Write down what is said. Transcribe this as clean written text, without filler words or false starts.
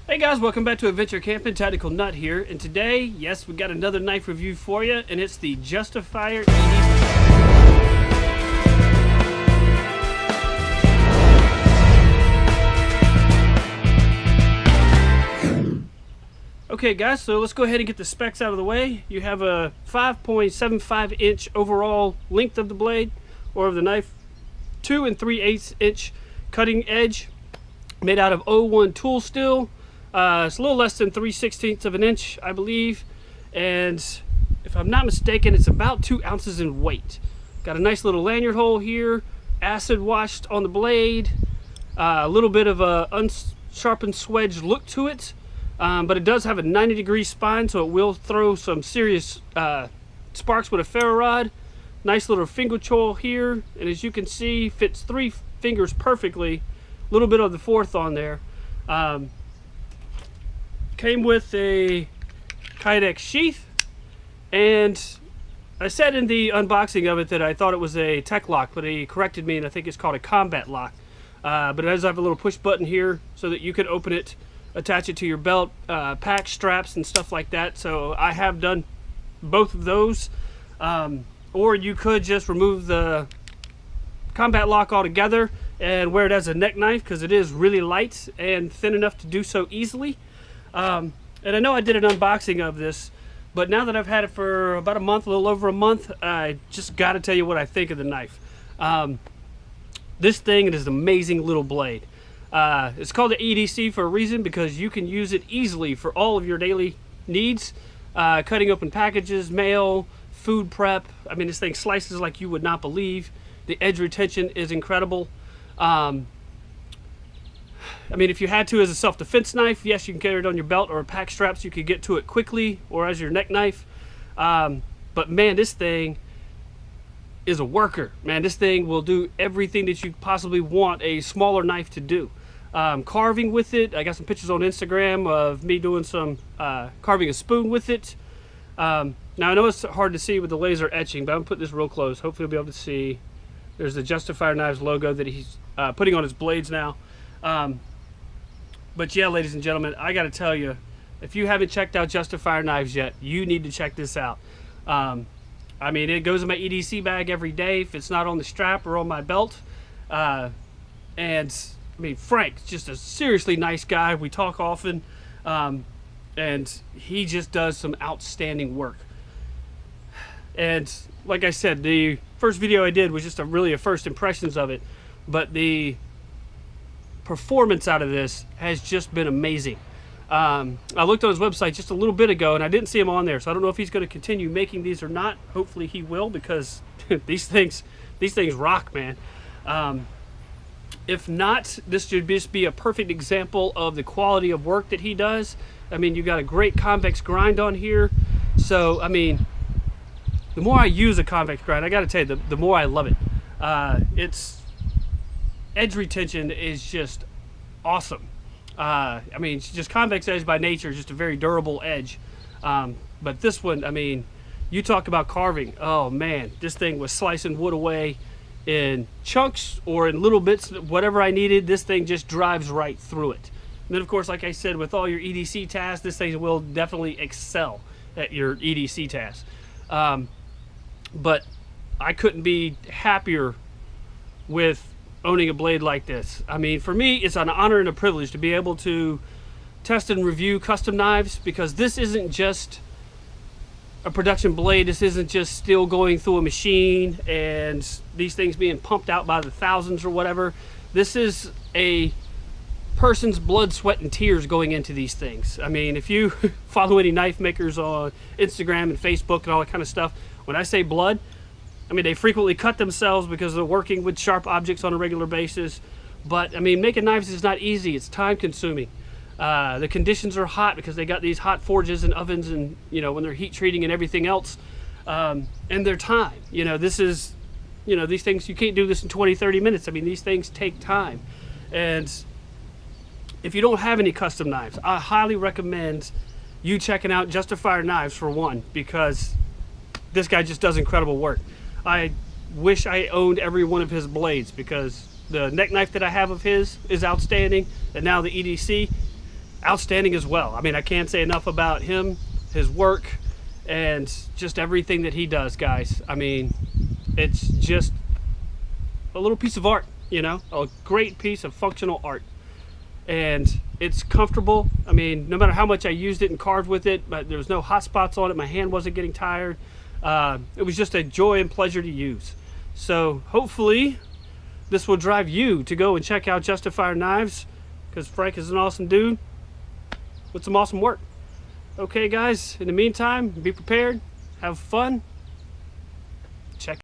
Hey guys, welcome back to Adventure Camping. Tactical Nut here, and today, yes, we got another knife review for you, and it's the Justifier EDC. Okay guys, so let's go ahead and get the specs out of the way. You have a 5.75 inch overall length of the blade or of the knife, 2 3/8 inch cutting edge, made out of 01 tool steel. It's a little less than 3/16 of an inch, I believe, and if I'm not mistaken, it's about 2 ounces in weight. Got a nice little lanyard hole here, acid washed on the blade, a little bit of a unsharpened swedge look to it, but it does have a 90-degree spine, so it will throw some serious sparks with a ferro rod. Nice little finger choil here, and as you can see, fits 3 fingers perfectly. A little bit of the 4th on there. Came with a Kydex sheath, and I said in the unboxing of it that I thought it was a tech lock, but he corrected me and I think it's called a combat lock. But it does have a little push button here so that you could open it, attach it to your belt, pack straps and stuff like that. So I have done both of those, or you could just remove the combat lock altogether and wear it as a neck knife, because it is really light and thin enough to do so easily. And I know I did an unboxing of this, but now that I've had it for about a month, a little over a month, I just got to tell you what I think of the knife. This thing is an amazing little blade. It's called the EDC for a reason, because you can use it easily for all of your daily needs. Cutting open packages, mail, food prep. I mean, this thing slices like you would not believe. The edge retention is incredible. I mean, if you had to as a self-defense knife, yes, you can carry it on your belt or pack straps. You could get to it quickly, or as your neck knife. But man, this thing is a worker. Man, this thing will do everything that you possibly want a smaller knife to do. Carving with it, I got some pictures on Instagram of me doing some carving a spoon with it. Now I know it's hard to see with the laser etching, but I'm gonna put this real close. Hopefully you'll be able to see. There's the Justifier Knives logo that he's putting on his blades now. But yeah, ladies and gentlemen, I got to tell you, if you haven't checked out Justifier Knives yet, you need to check this out. I mean, it goes in my EDC bag every day if it's not on the strap or on my belt. And I mean, Frank's just a seriously nice guy. We talk often, and he just does some outstanding work. And like I said, the first video I did was just really a first impressions of it, but the performance out of this has just been amazing. I looked on his website just a little bit ago and I didn't see him on there, so I don't know if he's going to continue making these or not. Hopefully he will, because these things rock, man. If not, this should just be a perfect example of the quality of work that he does. I mean, you got a great convex grind on here, so I mean, the more I use a convex grind, I got to tell you, the more I love it. It's edge retention is just awesome. I mean, it's just convex edge by nature, just a very durable edge. But this one, I mean, you talk about carving. Oh man, this thing was slicing wood away in chunks or in little bits, whatever I needed. This thing just drives right through it. And then of course, like I said, with all your EDC tasks, this thing will definitely excel at your EDC tasks. But I couldn't be happier with owning a blade like this. I mean, for me, it's an honor and a privilege to be able to test and review custom knives, because this isn't just a production blade. This isn't just steel going through a machine and these things being pumped out by the thousands or whatever. This is a person's blood, sweat, and tears going into these things. I mean, if you follow any knife makers on Instagram and Facebook and all that kind of stuff, when I say blood, I mean, they frequently cut themselves because they're working with sharp objects on a regular basis. But I mean, making knives is not easy. It's time consuming. The conditions are hot because they got these hot forges and ovens, and you know, when they're heat treating and everything else, and their time. You know, this is, you know, these things, you can't do this in 20-30 minutes. I mean, these things take time. And if you don't have any custom knives, I highly recommend you checking out Justifier Knives for one, because this guy just does incredible work. I wish I owned every one of his blades, because the neck knife that I have of his is outstanding, and now the EDC, outstanding as well. I mean, I can't say enough about him, his work, and just everything that he does, guys. I mean, it's just a little piece of art, you know, a great piece of functional art. And it's comfortable. I mean, no matter how much I used it and carved with it, but there was no hot spots on it. My hand wasn't getting tired. It was just a joy and pleasure to use. So hopefully this will drive you to go and check out Justifier Knives, because Frank is an awesome dude with some awesome work. Okay guys, in the meantime, be prepared, have fun,